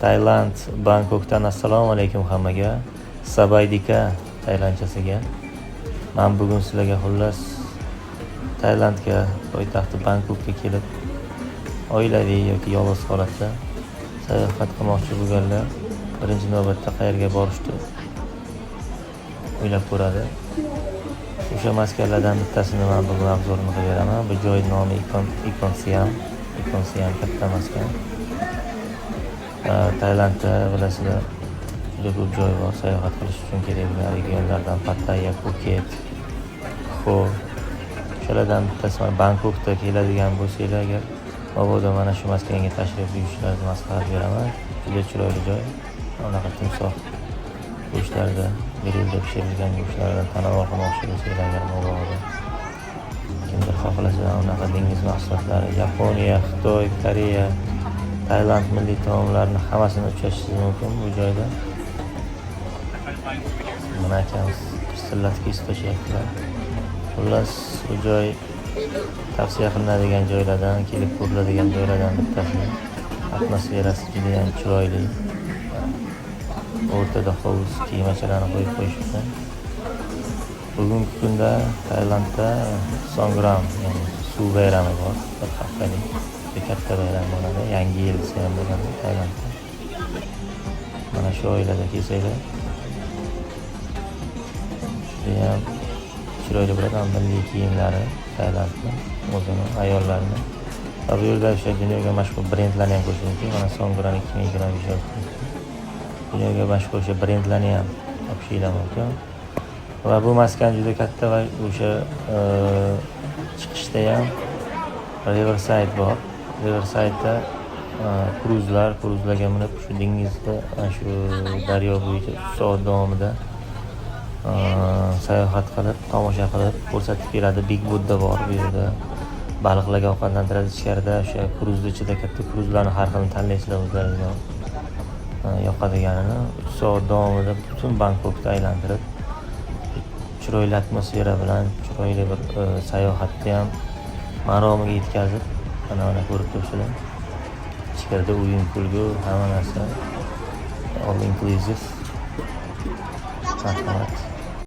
Tailand, Bangkokdan assalomu alaykum hammaga. Sabaydika taylandchasiga. Men bugun sizlarga xullas Tailandga, poytaxti Bangkokga kelib, oilaviy yoki yolg'iz holatda sayohat qilmoqchi bo'lganlar birinchi navbatda qayerga borishni o'ylab ko'radi. O'sha maskanlardan bittasini men bugun obzorini qilib beraman. Bu joy nomi Ikon Siam katta maskan. Tailandda bilasizlar, juda ko'p joy bor sayohat qilish uchun kerakli regionlardan Pattaya, Phuket, Pho. Shulardan bittasi Bangkokda keladigan bo'lsanglar, agar mabodo mana shu maskanga tashrif buyurishlaringizni maslahat beraman. Juda chiroyli joy. Unaqa timsoh go'shtlarda, grillda pishirilgan go'shtlardan tanovul qilmoqchi bo'lsanglar, agar mabodo kimdir xohlasa, unaqa dengiz mahsulotlari, Yaponiya, Xitoy, Koreya, Tailand milliy taomlarini hammasini uchrashingiz mumkin bu joyda. Mana akamiz sillatga istoshyaptilar. Xullas, bu joy tavsiya qilinadigan joylardan, kelib ko'riladigan joylardan bittasi. Atmosferasi juda ham chiroyli. O'rtada hovuz, kiyimchalarni qo'yib qo'yishibdi. Bugungi kunda Tailandda Songkran, ya'ni suv bayrami bor. Bir haftalik katta bayram bo'ladi. Yangi yil ham bo'ladi Tailandda. Mana shu oilada kelsanglar, judayam chiroyli bo'ladi. Milliy kiyimlari Tailandda, o'zini ayollarini. Va bu yerda o'sha dunyoga mashhur brendlarni ham ko'rish mumkin. Mana Songkran 2025 dunyoga mashhur o'sha brendlarni ham topishinglar mumkin. Va bu maskan juda katta va o'sha chiqishda ham Riverside bor. Riverside'da kruzlarga minib shu dengizda, shu daryo bo'yicha 3 soat davomida sayohat qilib, tomosha qilib ko'rsatib beradi. Big Buddha bor bu yerda. Baliqlarga ovqatlantiradi. Ichkarida o'sha kruzning ichida katta kruzlarni har xilini tanlaysizlar o'zlaringizga yoqadiganini 3 soat davomida butun Bangkokni aylantirib, chiroyli atmosfera bilan chiroyli bir sayohatni ham maromiga yetkazib, mana ko'rib turibsizlar. Ichkarida o'yin kulgu, hamma narsa all inclusive. Marhamat.